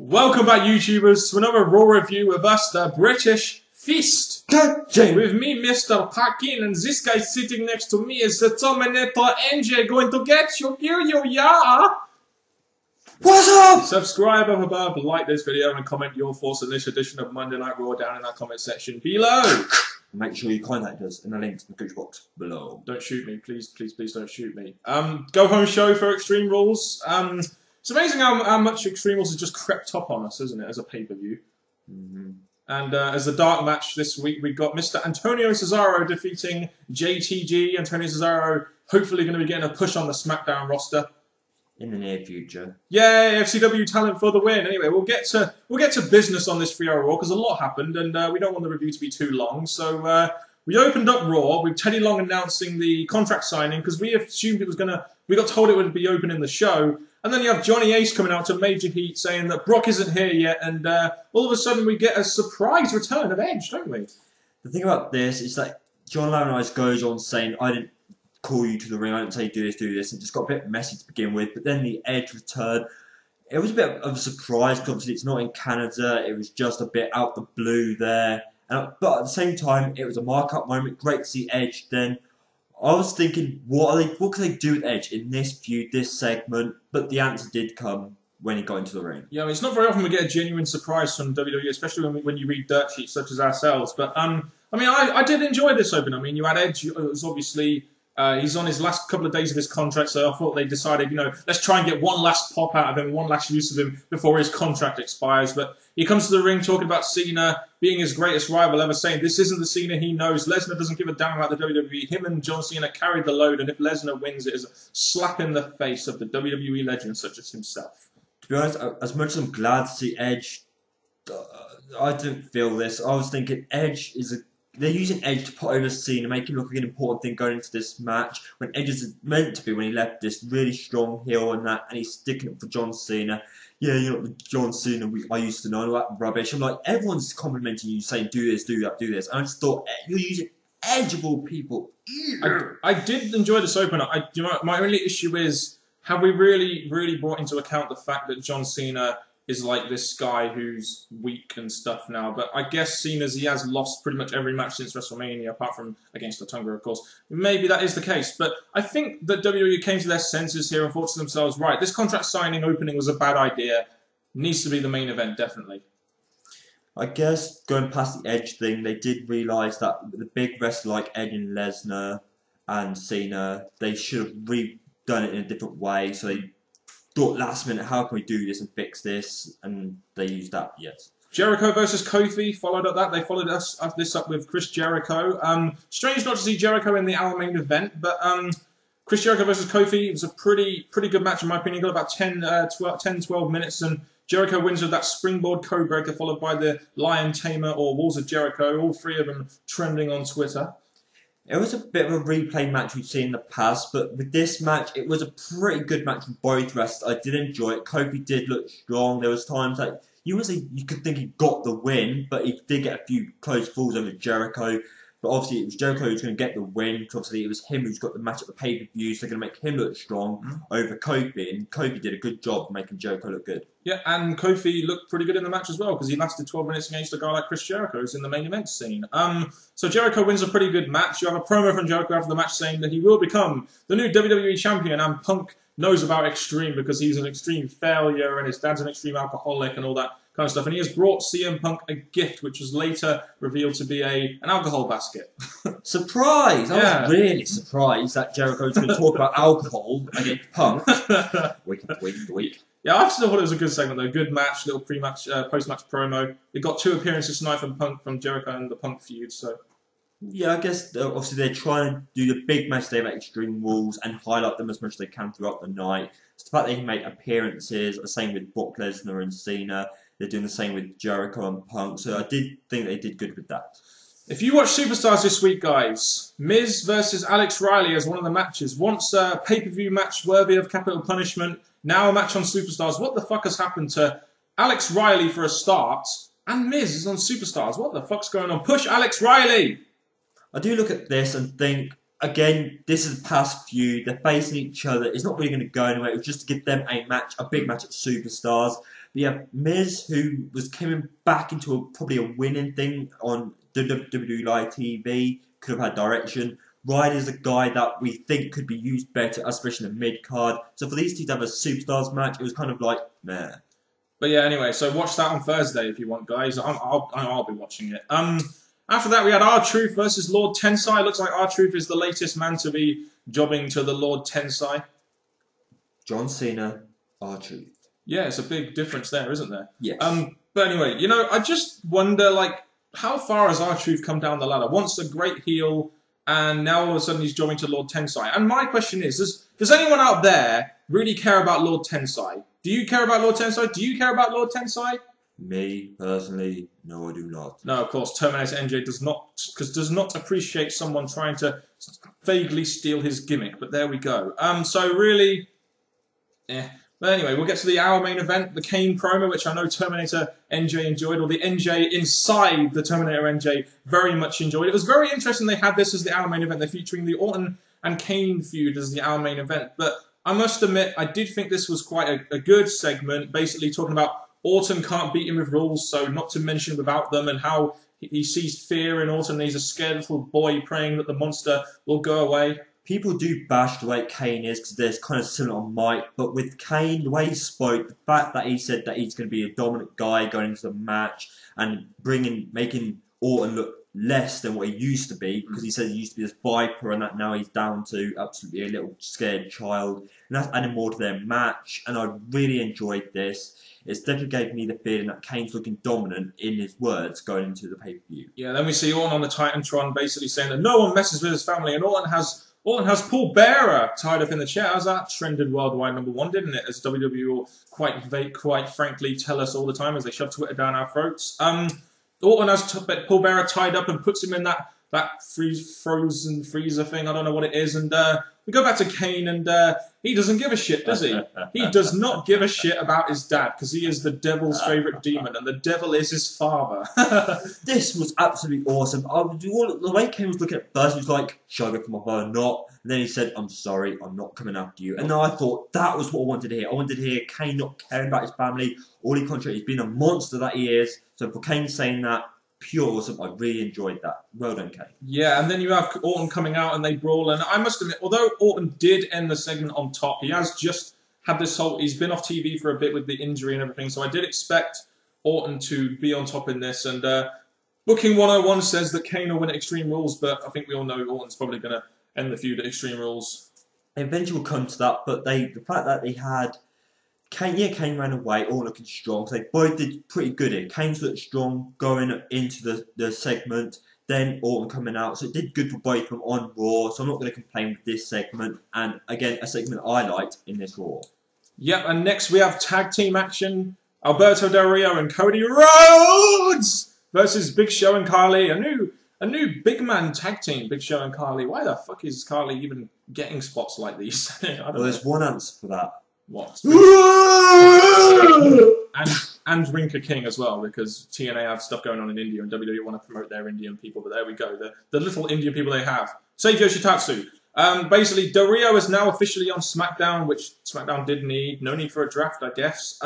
Welcome back, YouTubers, to another Raw review with us, the British Feast. With me, Mr. Parkin, and this guy sitting next to me is the Terminator NJ, going to get you, yeah? What's up? Subscribe up above, like this video, and comment your thoughts on this edition of Monday Night Raw down in that comment section below. Make sure you contact us in the link to the Gooch box below. Don't shoot me, please, please, please don't shoot me. Go home show for Extreme Rules. It's amazing how much Extreme Rules has just crept up on us, isn't it, as a pay-per-view. And as a dark match this week, we've got Mr. Antonio Cesaro defeating JTG. Antonio Cesaro hopefully going to be getting a push on the SmackDown roster in the near future. Yay, FCW talent for the win. Anyway, we'll get to business on this 3-hour Raw because a lot happened, and we don't want the review to be too long. So we opened up Raw with Teddy Long announcing the contract signing because we assumed it was gonna. We got told it would be opening the show. And then you have Johnny Ace coming out to Major Heat saying that Brock isn't here yet, and all of a sudden we get a surprise return of Edge, don't we? The thing about this is that John Laurinaitis goes on saying, I didn't call you to the ring, I didn't say do this, and just got a bit messy to begin with. But then the Edge return, it was a bit of a surprise, because obviously it's not in Canada, it was just a bit out the blue there. But at the same time, it was a mark-up moment, great to see Edge then. I was thinking, what can they do with Edge in this feud, this segment? But the answer did come when he got into the ring. Yeah, I mean, it's not very often we get a genuine surprise from WWE, especially when you read dirt sheets such as ourselves. But I mean, I did enjoy this open. I mean, you had Edge. It was obviously he's on his last couple of days of his contract, so I thought they decided, you know, let's try and get one last pop out of him, one last use of him before his contract expires. But he comes to the ring talking about Cena being his greatest rival ever, saying this isn't the Cena he knows. Lesnar doesn't give a damn about the WWE. Him and John Cena carried the load, and if Lesnar wins, it is a slap in the face of the WWE legend such as himself. To be honest, as much as I'm glad to see Edge, I didn't feel this. I was thinking Edge is they're using Edge to put over Cena, make him look like an important thing going into this match, when Edge is meant to be when he left this really strong heel and that, and he's sticking up for John Cena. Yeah, you're not the John Cena I used to know, all that rubbish. I'm like, everyone's complimenting you, saying do this, do that, do this. And I just thought, you're using edgeable people. I did enjoy this opener. My only issue is, have we really brought into account the fact that John Cena is like this guy who's weak and stuff now? But I guess seeing as he has lost pretty much every match since WrestleMania, apart from against Latunga, of course, maybe that is the case. But I think that WWE came to their senses here and thought to themselves, right, this contract signing opening was a bad idea. Needs to be the main event, definitely. I guess going past the Edge thing, they did realise that the big wrestler like Edge and Lesnar and Cena, they should have redone it in a different way. So they thought last minute, how can we do this and fix this? And they used that, yes. Jericho versus Kofi followed up that. They followed this up with Chris Jericho. Strange not to see Jericho in the hour main event, but Chris Jericho versus Kofi was a pretty good match in my opinion. Got about 10-12 minutes, and Jericho wins with that springboard code breaker, followed by the Lion Tamer or Walls of Jericho. All three of them trending on Twitter. It was a bit of a replay match we've seen in the past, but with this match, it was a pretty good match from both wrestlers. I did enjoy it. Kofi did look strong. There was times that you could think he got the win, but he did get a few close falls over Jericho. But obviously, it was Jericho who's going to get the win, because obviously it was him who's got the match at the pay-per-view, so they're going to make him look strong over Kofi, and Kofi did a good job making Jericho look good. Yeah, and Kofi looked pretty good in the match as well, because he lasted 12 minutes against a guy like Chris Jericho, who's in the main event scene. So Jericho wins a pretty good match. You have a promo from Jericho after the match saying that he will become the new WWE champion, and Punk knows about Extreme because he's an extreme failure, and his dad's an extreme alcoholic and all that kind of stuff. And he has brought CM Punk a gift, which was later revealed to be an alcohol basket. Surprise! I was really surprised that Jericho was going to talk about alcohol against Punk. Week. Yeah, I still thought it was a good segment though. Good match, little pre-match, post-match promo. It got 2 appearances tonight from Punk, from Jericho and the Punk feud. So yeah, I guess obviously they're trying to do the big match they have at Extreme Rules and highlight them as much as they can throughout the night. It's the fact they can make appearances. The same with Brock Lesnar and Cena. They're doing the same with Jericho and Punk. So I did think they did good with that. If you watch Superstars this week, guys, Miz versus Alex Riley as one of the matches. Once a pay-per-view match worthy of capital punishment, now a match on Superstars. What the fuck has happened to Alex Riley for a start? And Miz is on Superstars. What the fuck's going on? Push Alex Riley! I do look at this and think again, this is a past feud. They're facing each other. It's not really going to go anywhere. It was just to give them a match, a big match at Superstars. But you have Miz, who was coming back into probably a winning thing on WWE Live TV. Could have had direction. Ryder's a guy that we think could be used better, especially in the mid-card. So for these two to have a Superstars match, it was kind of like, meh. But yeah, anyway, so watch that on Thursday if you want, guys. I'll be watching it. After that, we had R-Truth versus Lord Tensai. Looks like R-Truth is the latest man to be jobbing to the Lord Tensai. John Cena, R-Truth. Yeah, it's a big difference there, isn't there? Yes. But anyway, you know, I just wonder, like, how far has R-Truth come down the ladder? Once a great heel, and now all of a sudden he's joining to Lord Tensai. And my question is, does anyone out there really care about Lord Tensai? Do you care about Lord Tensai? Do you care about Lord Tensai? Me, personally, no, I do not. No, of course, Terminator NJ does not appreciate someone trying to vaguely steal his gimmick, but there we go. So really, But anyway, we'll get to the hour main event, the Kane promo, which I know Terminator NJ enjoyed, or the NJ inside the Terminator NJ very much enjoyed. It was very interesting they had this as the hour main event. They're featuring the Orton and Kane feud as the hour main event. But I must admit, I did think this was quite a good segment, basically talking about Orton can't beat him with rules, so not to mention without them, and how he sees fear in Orton. He's a scared little boy praying that the monster will go away. People do bash the way Kane is because they're kind of similar on mic, but with Kane, the way he spoke, the fact that he said that he's going to be a dominant guy going into the match and making Orton look less than what he used to be, because he said he used to be this viper and that now he's down to absolutely a little scared child, and that's adding more to their match, and I really enjoyed this. It's definitely gave me the feeling that Kane's looking dominant in his words going into the pay-per-view. Yeah, then we see Orton on the Titantron basically saying that no one messes with his family, and Orton has Paul Bearer tied up in the chair. As that trended worldwide #1, didn't it? As WWE will quite frankly tell us all the time as they shove Twitter down our throats. Orton has Paul Bearer tied up and puts him in that frozen freezer thing. I don't know what it is. And we go back to Kane, and he doesn't give a shit, does he? He does not give a shit about his dad, because he is the devil's favourite demon, and the devil is his father. This was absolutely awesome. The way Kane was looking at first, he was like, should I go for my father or not? And then he said, I'm sorry, I'm not coming after you. And then I thought, that was what I wanted to hear. I wanted to hear Kane not caring about his family. All he concentrated, he's been a monster that he is. So for Kane saying that, pure awesome. I really enjoyed that. Well done, Kane. Yeah, and then you have Orton coming out and they brawl. And I must admit, although Orton did end the segment on top, he has just had this he's been off TV for a bit with the injury and everything. So I did expect Orton to be on top in this. And Booking 101 says that Kane will win at Extreme Rules, but I think we all know Orton's probably going to end the feud at Extreme Rules. Eventually we'll come to that, but the fact that they had Kane ran away, all looking strong. So they both did pretty good here. Kane's looked strong going into the segment, then Orton coming out. So it did good for both of them on Raw. So I'm not going to complain with this segment. And again, a segment I liked in this Raw. Yep, and next we have tag team action. Alberto Del Rio and Cody Rhodes versus Big Show and Carly. A new big man tag team, Big Show and Carly. Why the fuck is Carly even getting spots like these? Well, there's one answer for that. What? and Rinka King as well, because TNA have stuff going on in India and WWE want to promote their Indian people, but there we go. The little Indian people they have. Save Yoshitatsu. Basically, Del Rio is now officially on SmackDown, which SmackDown did need. No need for a draft, I guess.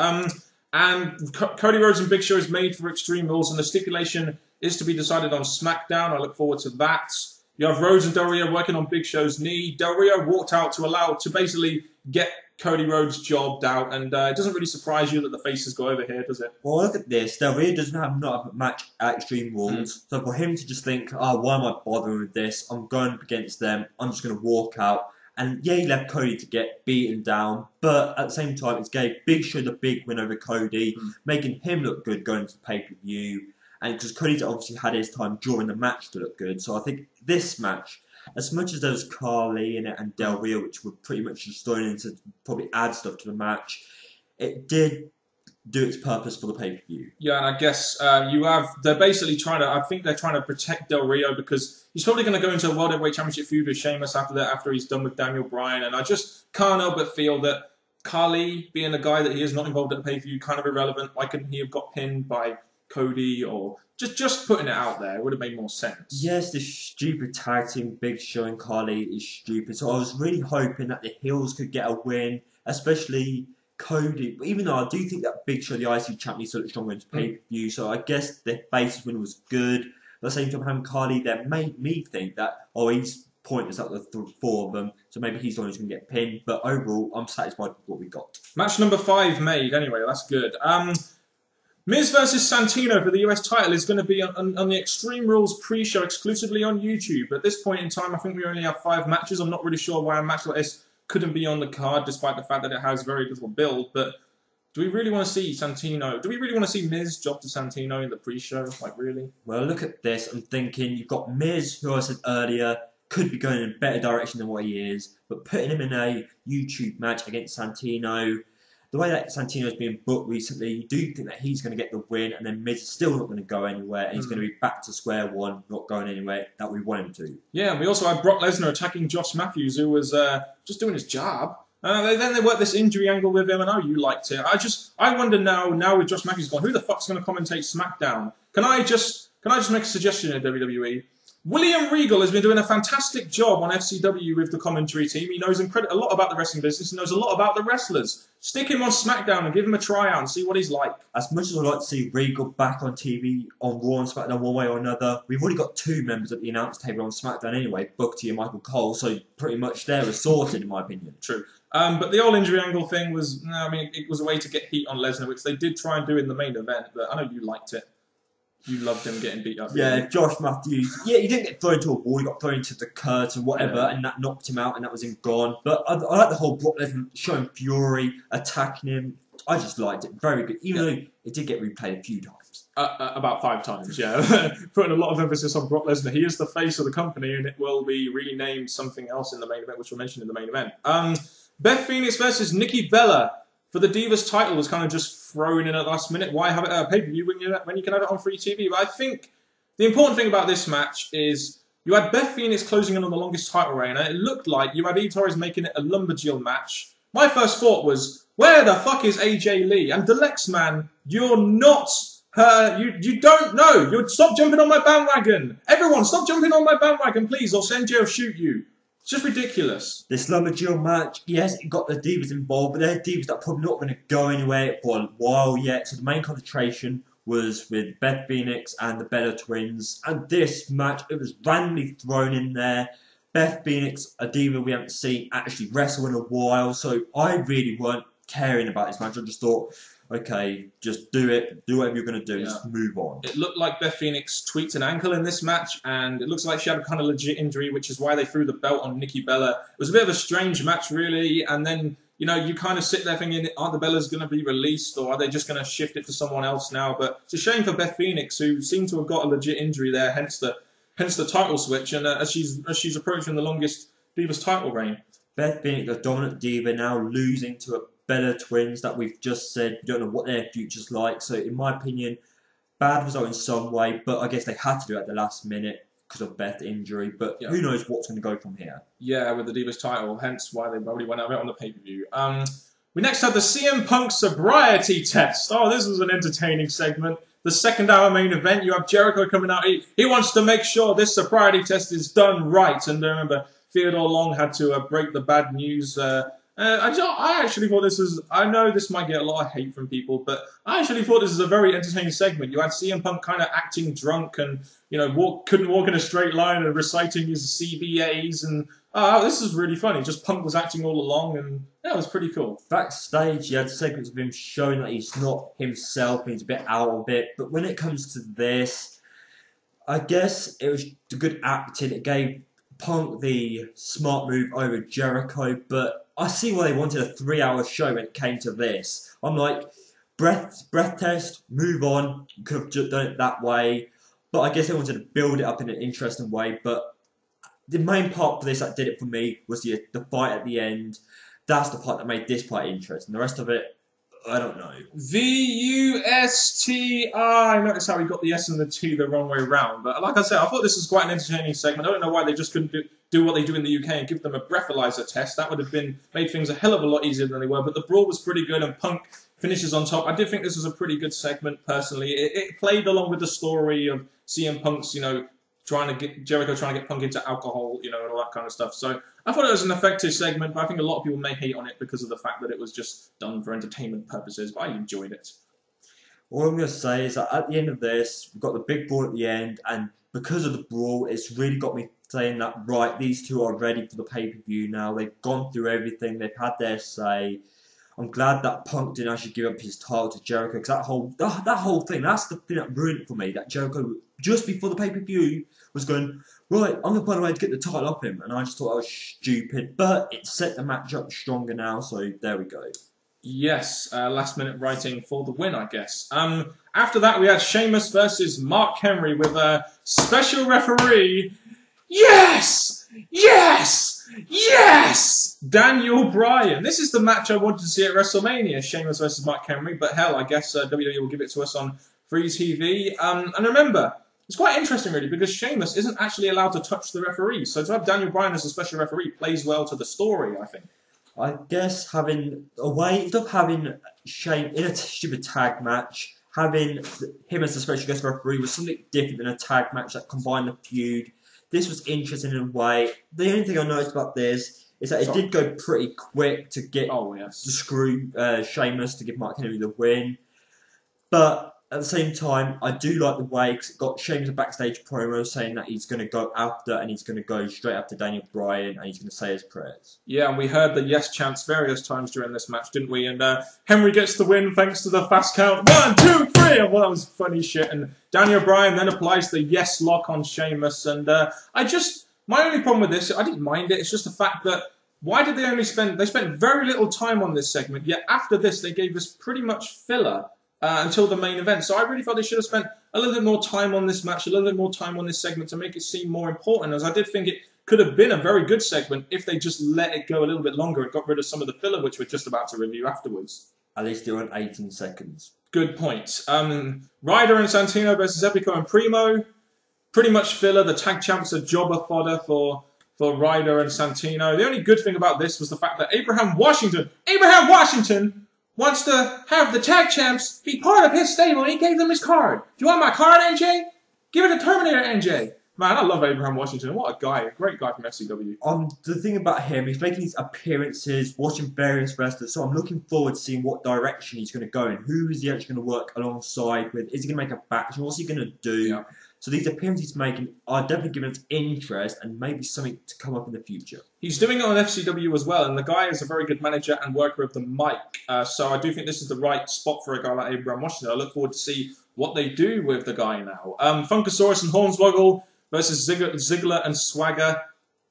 And Cody Rhodes and Big Show is made for Extreme Rules, and the stipulation is to be decided on SmackDown. I look forward to that. You have Rhodes and Del Rio working on Big Show's knee. Del Rio walked out to basically get Cody Rhodes jobbed out, and it doesn't really surprise you that the faces go over here, does it? Well, look at this. Del Rio doesn't have a match at Extreme Rules, so for him to just think, why am I bothering with this? I'm going up against them. I'm just going to walk out. And yeah, he left Cody to get beaten down, but at the same time, it gave Big Show the big win over Cody, making him look good going to the pay-per-view. And because Cody's obviously had his time during the match to look good, so I think this match, as much as there was Carly in it and Del Rio, which were pretty much just thrown in to probably add stuff to the match, it did do its purpose for the pay-per-view. Yeah, and I guess they're basically I think they're trying to protect Del Rio because he's probably going to go into a World Heavyweight Championship feud with Sheamus after he's done with Daniel Bryan, and I just can't help but feel that Carly, being a guy that he is not involved in the pay-per-view, kind of irrelevant. Why couldn't he have got pinned by Cody, or just putting it out there would have made more sense. Yes, this stupid tag team, Big Show and Carly, is stupid. So I was really hoping that the heels could get a win, especially Cody. But even though I do think that Big Show, the IC champ, needs to look stronger into pay-per-view, so I guess the face win was good. But at the same time, having Carly there made me think that, oh, he's pointless out of the four of them, so maybe he's the one who's going to get pinned. But overall, I'm satisfied with what we got. Match number 5 made, anyway, that's good. Miz versus Santino for the US title is going to be on the Extreme Rules pre-show exclusively on YouTube. At this point in time, I think we only have 5 matches. I'm not really sure why a match like this couldn't be on the card, despite the fact that it has very little build. But do we really want to see Santino? Do we really want to see Miz job to Santino in the pre-show? Like, really? Well, look at this. I'm thinking you've got Miz, who I said earlier, could be going in a better direction than what he is, but putting him in a YouTube match against Santino, the way that Santino's been booked recently, you do think that he's going to get the win, and then Miz is still not going to go anywhere, and he's going to be back to square one, not going anywhere that we want him to. Yeah, and we also had Brock Lesnar attacking Josh Matthews, who was just doing his job. Then they worked this injury angle with him, and you liked it. I wonder now with Josh Matthews gone, who the fuck's going to commentate SmackDown? Can I just make a suggestion at WWE? William Regal has been doing a fantastic job on FCW with the commentary team. He knows a lot about the wrestling business. He knows a lot about the wrestlers. Stick him on SmackDown and give him a tryout and see what he's like. As much as I'd like to see Regal back on TV on Raw and SmackDown one way or another, we've already got 2 members at the announce table on SmackDown anyway, Booker T and Michael Cole, so pretty much they're sorted in my opinion. True. But the whole injury angle thing was, it was a way to get heat on Lesnar, which they did try and do in the main event, but I know you liked it. You loved him getting beat up. Yeah, Josh Matthews. Yeah, he didn't get thrown to a wall. He got thrown into the curtain, whatever, and that knocked him out, and that was him gone. But I like the whole Brock Lesnar showing fury, attacking him. I just liked it. Very good. Even though it did get replayed a few times. About 5 times, yeah. Putting a lot of emphasis on Brock Lesnar. He is the face of the company, and it will be renamed something else in the main event, which we'll mention in the main event. Beth Phoenix versus Nikki Bella for the Divas title was kind of just thrown in at the last minute. Why have it at a pay-per-view when you can have it on free TV? But I think the important thing about this match is you had Beth Phoenix closing in on the longest title reign, and it looked like you had Torres making it a Lumberjill match. My first thought was, where the fuck is AJ Lee? And Deluxe Man, you're not her. You don't know. Stop jumping on my bandwagon. Everyone, stop jumping on my bandwagon, please, or Senji will shoot you. It's just ridiculous. This Lumberjill match, yes, it got the Divas involved, but they're Divas that are probably not going to go anywhere for a while yet. So the main concentration was with Beth Phoenix and the Bella Twins. And this match, it was randomly thrown in there. Beth Phoenix, a diva we haven't seen actually wrestle in a while. So I really weren't caring about this match. I just thought, okay, just do it. Do whatever you're going to do. Yeah. Just move on. It looked like Beth Phoenix tweaked an ankle in this match, and it looks like she had a kind of legit injury, which is why they threw the belt on Nikki Bella. It was a bit of a strange match, really, and then, you kind of sit there thinking, are the Bellas going to be released, or are they just going to shift it to someone else now? But it's a shame for Beth Phoenix, who seemed to have got a legit injury there, hence the title switch, and as she's approaching the longest Divas title reign. Beth Phoenix, a dominant diva, now losing to a Bella Twins that we've just said, you don't know what their future's like. So in my opinion, bad result in some way, but I guess they had to do it at the last minute because of Beth's injury. But who knows what's going to go from here. Yeah, with the Divas title, hence why they probably went out on the pay-per-view. We next had the CM Punk Sobriety test. Oh, this was an entertaining segment. The second-hour main event, you have Jericho coming out. He wants to make sure this sobriety test is done right. And remember, Theodore Long had to break the bad news. I actually thought this was... I know this might get a lot of hate from people, but I actually thought this was a very entertaining segment. You had CM Punk kind of acting drunk and, couldn't walk in a straight line and reciting his CBAs. And this is really funny. Just Punk was acting all along, and that was pretty cool. Backstage, you had segments of him showing that he's not himself, he's a bit out of it. But when it comes to this, I guess it was the good acting. It gave Punk the smart move over Jericho, but I see why they wanted a 3-hour show when it came to this. I'm like, breath test, move on. You could have just done it that way. But I guess they wanted to build it up in an interesting way. But the main part for this that did it for me was the fight at the end. That's the part that made this part interesting. The rest of it, I don't know. V-U-S-T-I. Notice how we got the S and the T the wrong way round. But like I said, I thought this was quite an entertaining segment. I don't know why they just couldn't do what they do in the UK and give them a breathalyzer test. That would have made things a hell of a lot easier than they were. But the brawl was pretty good, and Punk finishes on top. I did think this was a pretty good segment, personally. It played along with the story of CM Punk's, Jericho trying to get Punk into alcohol, and all that kind of stuff. So I thought it was an effective segment, but I think a lot of people may hate on it because of the fact that it was just done for entertainment purposes, but I enjoyed it. All I'm going to say is that at the end of this, we've got the big brawl at the end, and because of the brawl, it's really got me saying that, right, these two are ready for the pay-per-view now. They've gone through everything. They've had their say. I'm glad that Punk didn't actually give up his title to Jericho, because that whole thing, that's the thing that ruined it for me, that Jericho, just before the pay-per-view, was going, right, I'm going to find a way to get the title off him, and I just thought that was stupid, but it set the match up stronger now, so there we go. Yes, last-minute writing for the win, I guess. After that, we had Sheamus versus Mark Henry with a special referee. Yes! Yes! Yes! Daniel Bryan. This is the match I wanted to see at WrestleMania, Sheamus versus Mark Henry, but hell, I guess WWE will give it to us on free TV. And remember, it's quite interesting, really, because Sheamus isn't actually allowed to touch the referee, so to have Daniel Bryan as a special referee plays well to the story, I think. I guess having a way of having Shane in a stupid tag match, having him as a special guest referee was something different than a tag match that combined the feud. This was interesting in a way. The only thing I noticed about this is that it did go pretty quick to get to screw Sheamus to give Mark Henry the win. But at the same time, I do like the way, because it got Sheamus a backstage promo saying that he's going to go after, and he's going to go straight after Daniel Bryan, and he's going to say his prayers. Yeah, and we heard the yes chants various times during this match, didn't we? And Henry gets the win thanks to the fast count. 1, 2, 3! And well, that was funny shit. And Daniel Bryan then applies the yes lock on Sheamus. And my only problem with this, I didn't mind it. It's just the fact that why did they spent very little time on this segment, yet after this they gave us pretty much filler until the main event. So I really felt they should have spent a little bit more time on this match, a little bit more time on this segment to make it seem more important, as I did think it could have been a very good segment if they just let it go a little bit longer and got rid of some of the filler, which we're just about to review afterwards. At least they were on 18 seconds. Good point. Ryder and Santino versus Epico and Primo. Pretty much filler. The tag champs are jobber fodder for Ryder and Santino. The only good thing about this was the fact that Abraham Washington wants to have the tag champs be part of his stable, and he gave them his card. Do you want my card, NJ? Give it to Terminator, NJ. Man, I love Abraham Washington. What a guy. A great guy from FCW. The thing about him, he's making these appearances, watching various wrestlers, so I'm looking forward to seeing what direction he's going to go in. Who is he actually going to work alongside with? Is he going to make a faction? What's he going to do? Yeah. So these appearances he's making are definitely giving us interest and maybe something to come up in the future. He's doing it on FCW as well, and the guy is a very good manager and worker of the mic. So I do think this is the right spot for a guy like Abraham Washington. I look forward to see what they do with the guy now. Funkasaurus and Hornswoggle versus Ziggler and Swagger.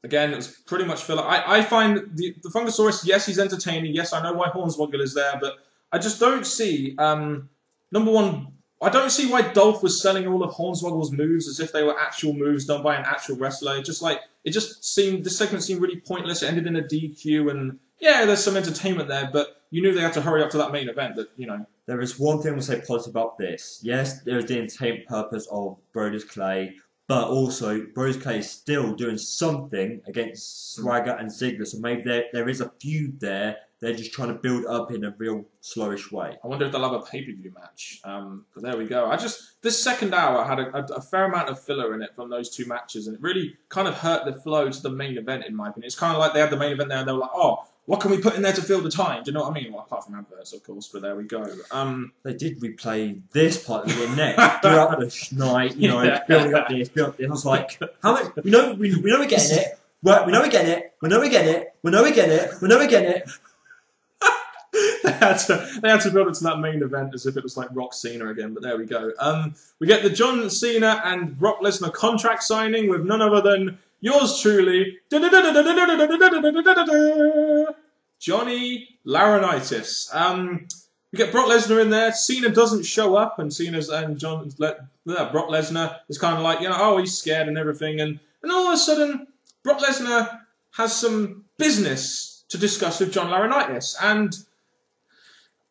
Again, it was pretty much filler. I find the Funkasaurus, yes, he's entertaining. Yes, I know why Hornswoggle is there, but I just don't see, number one, I don't see why Dolph was selling all of Hornswoggle's moves as if they were actual moves done by an actual wrestler. This segment seemed really pointless. It ended in a DQ, and yeah, there's some entertainment there, but you knew they had to hurry up to that main event. There is one thing I will say positive about this. Yes, there is the entertainment purpose of Brodus Clay, but also Brodus Clay is still doing something against Swagger and Ziggler, so maybe there is a feud there. They're just trying to build up in a real slowish way. I wonder if they'll have a pay-per-view match. But there we go. This second hour had a fair amount of filler in it from those two matches, and it really kind of hurt the flow to the main event, in my opinion. It's kind of like they had the main event there, and they were like, oh, what can we put in there to fill the time? Do you know what I mean? Well, apart from adverts, of course, but there we go. They did replay this part of the neck throughout the night, building up this. I was like, how much? We know we're getting it. Right, we know we're getting it. We know we're getting it. We know we're getting it. We know we're getting it. They had to build it to that main event as if it was like Rock Cena again, but there we go. We get the John Cena and Brock Lesnar contract signing with none other than yours truly, Johnny Laurinaitis. We get Brock Lesnar in there. Cena doesn't show up, and Brock Lesnar is kind of like, oh, he's scared and everything, and all of a sudden, Brock Lesnar has some business to discuss with John Laurinaitis, and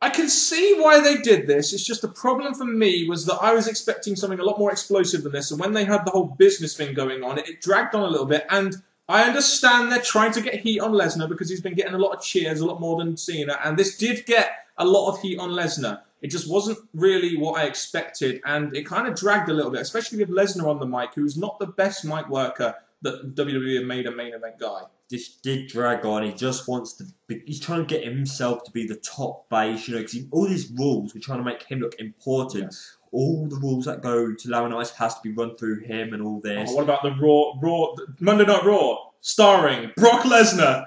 I can see why they did this. It's just the problem for me was that I was expecting something a lot more explosive than this, and when they had the whole business thing going on, it dragged on a little bit, and I understand they're trying to get heat on Lesnar because he's been getting a lot of cheers, a lot more than Cena, and this did get a lot of heat on Lesnar. It just wasn't really what I expected, and it kind of dragged a little bit, especially with Lesnar on the mic, who's not the best mic worker that WWE made a main event guy. This did drag on. He just wants to be, he's trying to get himself to be the top base, you know, because all these rules were trying to make him look important. Yes. All the rules that go to Laurinaitis has to be run through him and all this. Oh, what about the Monday Night Raw, starring Brock Lesnar?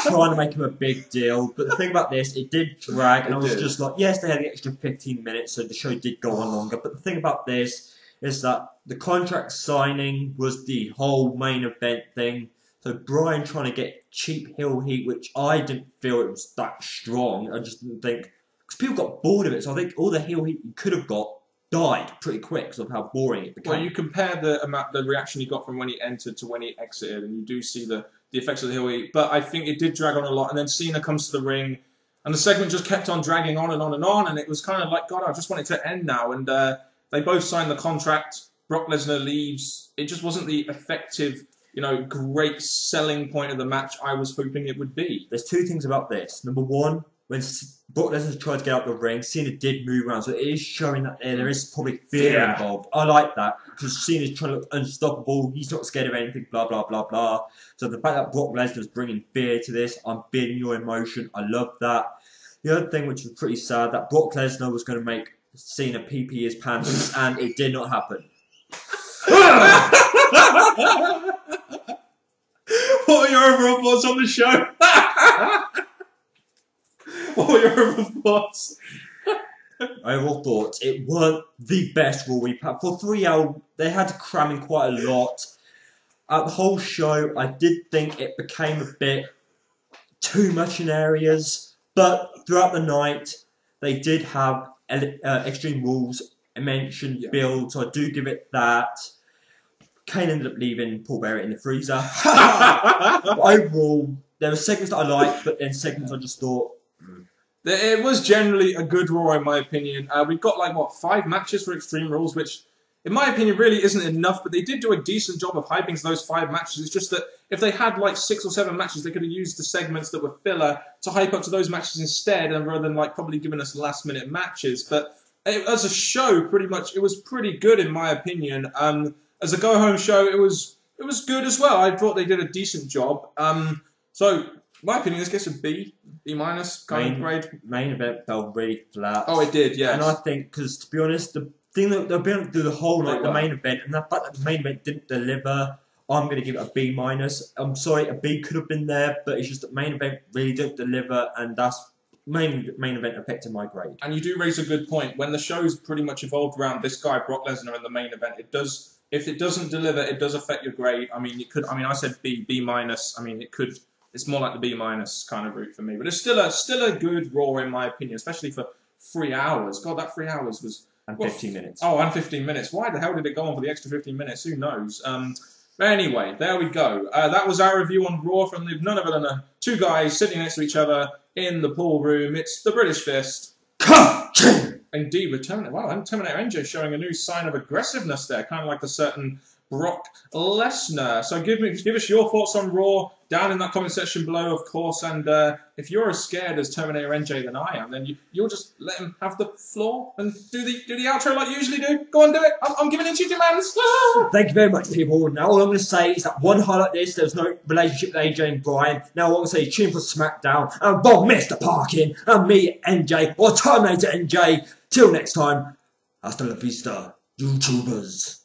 Trying to make him a big deal. But the thing about this, it did drag, and I was just like, yes, they had the extra 15 minutes, so the show did go on longer. But the thing about this is that the contract signing was the whole main event thing. So Bryan trying to get cheap heel heat, which I didn't feel it was that strong. I just didn't think, because people got bored of it. So I think all the heel heat you could have got died pretty quick because of how boring it became. Well, you compare the reaction he got from when he entered to when he exited, and you do see the effects of the heel heat. But I think it did drag on a lot. And then Cena comes to the ring, and the segment just kept on dragging on and on and on. And it was kind of like, God, I just want it to end now. And they both signed the contract. Brock Lesnar leaves. It just wasn't the effective, you know, great selling point of the match I was hoping it would be. There's two things about this. Number one, when Brock Lesnar tried to get out the ring, Cena did move around, so it is showing that there is probably fear involved. I like that, because Cena's trying to look unstoppable, he's not scared of anything, blah, blah, blah, blah. So the fact that Brock Lesnar's bringing fear to this, I'm feeling your emotion, I love that. The other thing, which was pretty sad, that Brock Lesnar was going to make Cena pee his pants, and it did not happen. What are your overall thoughts on the show? What were your overall thoughts? Overall thoughts, it weren't the best Raw we've had. For 3 hours, they had to cram in quite a lot. The whole show, I did think it became a bit too much in areas, but throughout the night, they did have Extreme Rules mentioned build, so I do give it that. Kane ended up leaving Paul Bearer in the freezer. Overall, there were segments that I liked, but then segments I just thought... It was generally a good Raw, in my opinion. We've got, like, what, 5 matches for Extreme Rules, which, in my opinion, really isn't enough, but they did do a decent job of hyping those 5 matches. It's just that if they had, like, 6 or 7 matches, they could have used the segments that were filler to hype up to those matches instead, and rather than, like, probably giving us last-minute matches. But as a show, pretty much, it was pretty good, in my opinion. As a go-home show, it was good as well. I thought they did a decent job. So, my opinion, this gets a B minus kind of grade. Main event fell really flat. Oh, it did, yes. And I think, because to be honest, the thing that they'll be able to do the whole night, the main event, and the fact that the main event didn't deliver, I'm going to give it a B minus. I'm sorry, a B could have been there, but it's just that main event really didn't deliver, and that's main event affected my grade. And you do raise a good point. When the show's pretty much evolved around this guy, Brock Lesnar, in the main event, it does. If it doesn't deliver, it does affect your grade. I mean, it could. I mean, I said B minus. I mean, it could. It's more like the B minus kind of route for me. But it's still a good Raw in my opinion, especially for 3 hours. God, that 3 hours was... And 15 minutes. Oh, and 15 minutes. Why the hell did it go on for the extra 15 minutes? Who knows? But anyway, there we go. That was our review on Raw from none other than 2 guys sitting next to each other in the pool room. It's the British Fist. Indeed, with Terminator. Wow, and Terminator NJ showing a new sign of aggressiveness there, kind of like a certain Brock Lesnar. So give us your thoughts on Raw down in that comment section below, of course. And if you're as scared as Terminator NJ than I am, then you'll just let him have the floor and do the outro like you usually do. Go on, do it. I'm giving it to you, man. Thank you very much, people. Now all I'm going to say is that one highlight this, there's no relationship with AJ and Bryan. Now all I'm going to say is tune for SmackDown and Bob Mr. Parkin and me, NJ, or Terminator NJ. Till next time, hasta la vista, YouTubers.